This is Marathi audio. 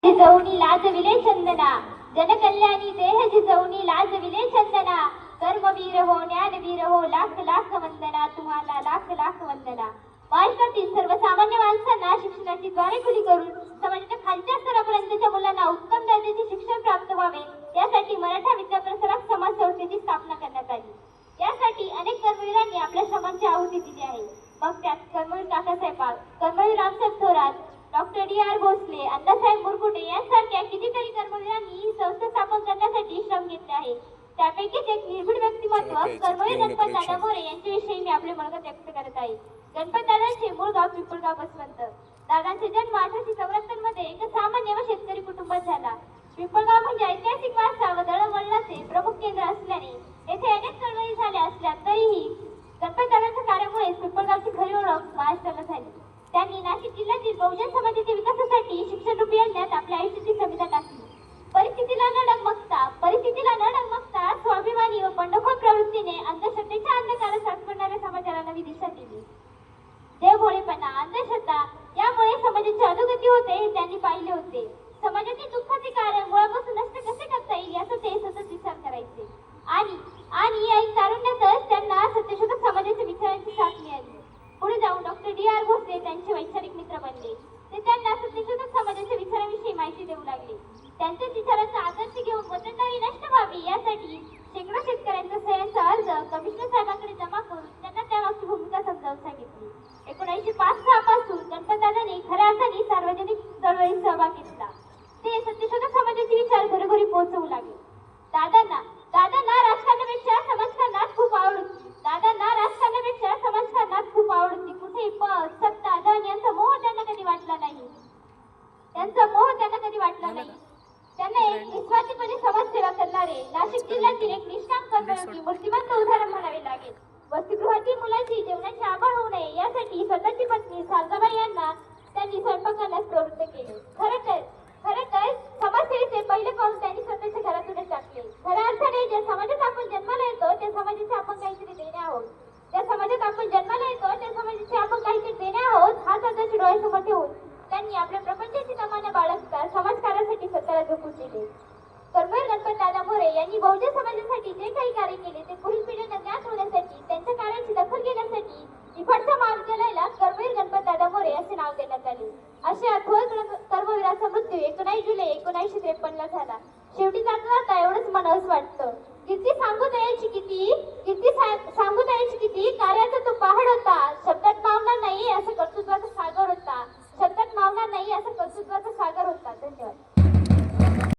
जिजवणी लाजविले चंदना, जनकल्याणी देह जिजवणी लाजविले चंदना, कर्मवीर हो ज्ञानवीर हो लाख लाख वंदना, तुम्हाला लाख लाख वंदना। महाराष्ट्रातील सर्वसामान्य माणसांना शिक्षणाची द्वारे खुली करून समाजाच्या खालच्या स्तरापर्यंतच्या मुलांना उत्तम दर्जाचे शिक्षण प्राप्त व्हावे यासाठी मराठा विद्याप्रसारक समाज संस्थेची स्थापना करण्यात आली। यासाठी अनेक कर्मवीरांनी आपल्या श्रमांची आहुती दिली आहे। मग त्यात कर्मवीर काकासाहेब पाल, कर्मवीर रामसाहेब थोरात, डॉक्टर डी.आर. भोसले, अण्णासाहेब मुरकुटे यांसारख्या कितीतरी कर्मवीरांनी ही संस्था स्थापन करण्यासाठी श्रम घेतले आहे। त्यापैकीच एक निर्भीड व्यक्तिमत्व कर्मवीर गणपत दादा मोरे यांच्याविषयी मी आपले मनोगत व्यक्त करत आहे। गणपत दादांचे मूळ गाव पिंपळगाव बसवंत। दादांचा जन्म 1874 मध्ये एका सामान्य व शेतकरी कुटुंबात झाला। पिंपळगाव म्हणजे ऐतिहासिक वारसा व दळणवळणाचे प्रमुख केंद्र असल्याने येथे अनेक चळवळी झाल्या असल्या तरीही गणपत दादांच्या कार्यामुळे पिंपळगावची खरी ओळख महाराष्ट्राला झाली। त्यांनी नाशिक जिल्ह्यातील बहुजन समाजाच्या विकासासाठी शिक्षण रूपी यज्ञात आपल्या आयुष्याची समिधा टाकली। परिस्थितीला न डगमगता स्वाभिमानी व बंडखोर प्रवृत्तीने अंधश्रद्धेच्या अंधकारात सापडणाऱ्या समाजाला नवी दिशा दिली। देवभोळेपणा, अंधश्रद्धा यामुळे समाजाची अधोगती होते हे त्यांनी पाहिले होते। समाजातील दुःखाचे कारण मुळापासून नष्ट कसे करता येईल याचा ते सतत विचार करायचे आणि या तारुण्यातच त्यांना सत्यशोधक समाजाच्या विचारांची साथ मिळाली। पुढे जाऊन डॉक्टर डी.आर. भोसले त्यांचे वैचारिक मित्र बनले। ते त्यांना सत्यशोधक समाजाच्या विचारांविषयी माहिती देऊ लागले। त्यांच्याच विचारांचा आदर्श घेऊन वतनदारी नष्ट व्हावी यासाठी शेकडो शेतकऱ्यांचा सह्यांचा अर्ज कमिशनर साहेबांकडे जमा करून त्यांना त्यामागची भूमिका समजावून सांगितली। 1905-06 पासून गणपतदादांनी खऱ्या अर्थाने सार्वजनिक चळवळीत सहभाग घेतला। ते सत्यशोधक समाजाचे विचार घरोघरी पोहोचवू लागले। दादांना राजकारणापेक्षा समाजकारणात खूप आवड होती। कुठेही पद, सत्ता, धन यांचा मोह त्यांना कधी वाटला नाही। त्यांना एक निस्वार्थीपणे समाजसेवा करणारे नाशिक जिल्ह्यातील एक निष्काम कर्मयोगी मूर्तिमंत उदाहरण म्हणावे लागेल। वसतिगृहातील मुलांची जेवणाची आभाळ होऊ नये यासाठी स्वतःची पत्नी सारदाबाई यांना त्यांनी स्वयंपाक करण्यास प्रवृत्त केले। खरं तर समाजसेवेचे पहिले पाऊल त्यांनी स्वतःच्या घरातूनच टाकले। खऱ्या अर्थाने ज्या समाजात आपण जन्माला येतो त्या समाजाचे आपण काहीतरी देणे आहोत हा त्यांच्या डोळ्यासमोर ठेवून त्यांनी आपल्या प्रपंचाची तमन्ना बाळगता समाजकार्यासाठी स्वतःला झोकून दिले। कर्मवीर गणपत दादा मोरे यांनी बहुजन समाजासाठी जे काही कार्य केले ते पुढील पिढ्यांना ज्ञात होण्यासाठी त्यांच्या कार्याची दखल घेण्यासाठी निफाडच्या महाविद्यालयाला कर्मवीर गणपत दादा मोरे असे नाव देण्यात आले। अशा थोर कर्मवीराचा मृत्यू 19 जुलै 1953 ला झाला। शेवटी जाता एवढंच म्हणावंच वाटतं, कीर्ती सांगू द्यायची किती कार्याचा तो पहाड होता, शब्दात मावणार नाही असं कर्तृत्वाचा सागर होता।